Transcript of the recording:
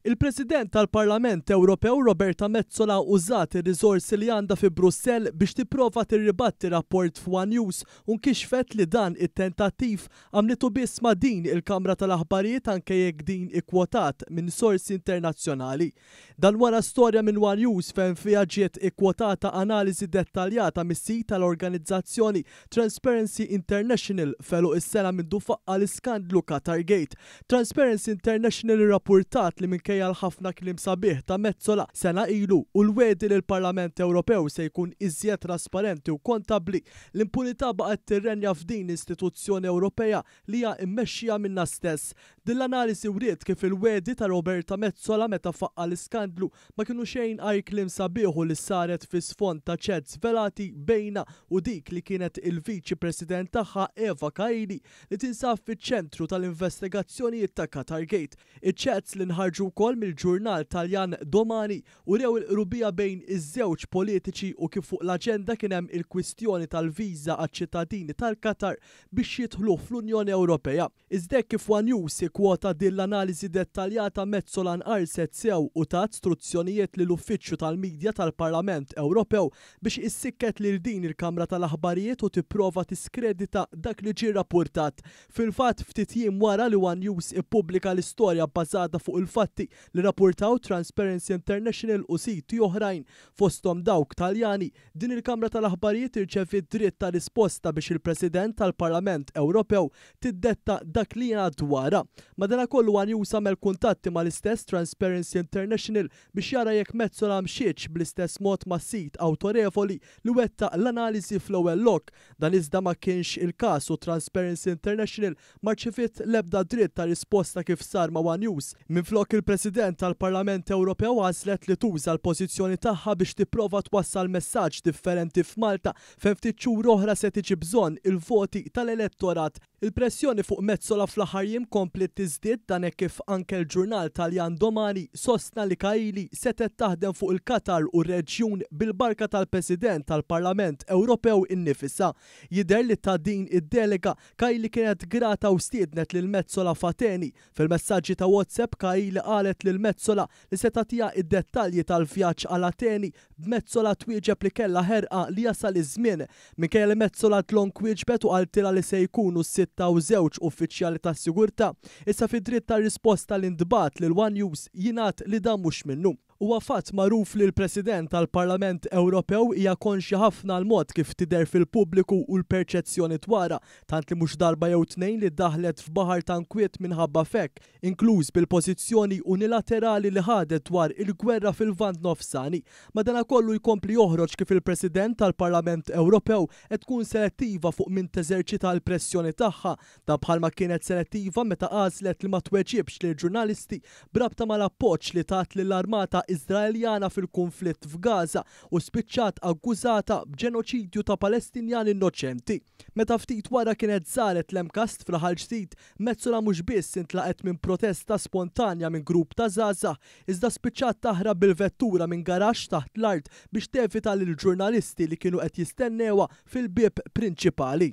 Il-President tal-Parlament Ewropew Roberta Metsola użat ir-riżorsi li għandha fi Brussell biex tipprova tirribatti rapport f'One News u nkixfet li dan it-tentattiv għamlitu biss ma' din il-Kamra tal-Aħbarijiet anke jekk din ikkwotat minn sorsi internazzjonali. Dan wara storja minn One News fejn fiha ġiet ikkwotata analiżi dettaljata mis-sit tal-organizzazzjoni Transparency International felu is-sena mindu faqqa l-iskandlu Qatargate. Transparency International irrappurtat li minkejja l-ħafna kliem sabiħ ta' Metsola sena ilu u l-wedi li l-Parlament Ewropew se jkun iżjed trasparenti u kontabbli l-impunità baqgħet tirrenja f'din l-istituzzjoni Ewropea li hija mmexxija minnha stess. Din l-analiżi wriet kif il-wedi ta' Roberta Metsola meta faqqa l-iskandlu ma kienu xejn għaj kliem sabiħu li saret fi sfond ta' chats velati bejna u dik li kienet il-Viċi President tagħha Eva Kaili li tinsab fiċ-ċentru tal-investigazzjonijiet ta' Qatargate. Iċ-chats li nħarġu wkoll mill-ġurnal Taljan Domani u rew il-qrubija bejn iż-żewġ politiċi u kif fuq l-aġenda kien hemm il-kwistjoni tal-viża għaċ-ċittadini tal-Qatar biex jidħlu fl-Unjoni Ewropea. Iżda kif One News ikkwota din l-analiżi dettaljata Metsola nqarset sew u tat istruzzjonijiet lill uffiċċju tal-Midja tal-Parlament Ewropew biex issikket lil din il-Kamra tal-Aħbarijiet u tipprova tiskredita dak li ġie rrappurtat. Fil-fatt ftit jiem wara li One News ippubblika l-istorja bbażata fuq il-fatti li rapportaw Transparency International u siti oħrajn fosthom dawk Taljani, din il-Kamra tal-Aħbarijiet irċevit dritt ta' risposta biex il-President tal-Parlament Ewropew tiddetta dak li jingħad dwarha. Madankollu One News għamel kuntatti mal-istess Transparency International biex jara jekk Metsola mxietx bl-istess mod ma' sit awtorevoli li wettaq l-analiżi fl-ewwel lok. Dan iżda ma kienx il-każ u Transparency International ma rċeviet l-ebda dritt ta' risposta kif sar ma' One News. Minflok il-President tal-Parlament Ewropew għażlet li tuża l-pożizzjoni tagħha biex tipprova twassal messaġġ differenti f'Malta fejn ftit xhur oħra se tiġi bżonn il-voti tal-elettorat. Il-pressjoni fuq Metsola fl-aħħar jiem komplet tiżdied dan hekk kif anke l-ġurnal Taljan Domani sostna li Kaili setet taħdem fuq il-Qatar u r-reġjun bil-barka tal-President tal-Parlament Ewropew innifisha. Jidher li ta' din id-delega Kaili kienet grata u stiednet lil Metsola f'Ateni. Fil-messaġġi ta' WhatsApp Kaili qalet lil Metsola li se tagħtiha id-dettalji tal-vjaġġ għal Ateni b'Metsola twieġeb li kellha ħerqa li jasal iż-żmien. Minkejja li Metsola tlonk wieġbet u qaltilha li se jkunu sitta u żewġ uffiċjali tas-sigurtà, issa fi dritt tar-risposta li ndbat lil One News jingħad li dan mhux minnu. Huwa fatt magħruf li l-President tal-Parlament Ewropew hija konxja ħafna l-mod kif tidher fil-pubbliku u l-perċezzjoni dwarha, tant li mhux darba jew tnejn li daħlet f'baħar ta' inkwiet minħabba fekk, inkluż bil-pożizzjoni unilaterali li ħadet dwar il-gwerra fil-Lvant Nofsani. Madankollu jkompli joħroġ kif il-President tal-Parlament Ewropew qed tkun selettiva fuq min teżerċita l-pressjoni tagħha, ta' bħalma kienet selettiva meta għażlet li ma tweġibx lil ġurnalisti brabta mal-appoġġ li tat lill-Armata Iżraeljana fil-konflitt f'Gaza u spiċċat akkużata b'ġenoċidju ta' Palestinjani innoċenti. Meta ftit wara kienet żaret l-Emkast fl-aħħar ġdid, Metsola mhux biss intlaqet minn protesta spontanja minn grupp ta' żgħażagħ, iżda spiċċat taħrab bil-vettura minn garaxx taħt l-art biex tevita lil ġurnalisti li kienu qed jistennewha fil-bieb prinċipali.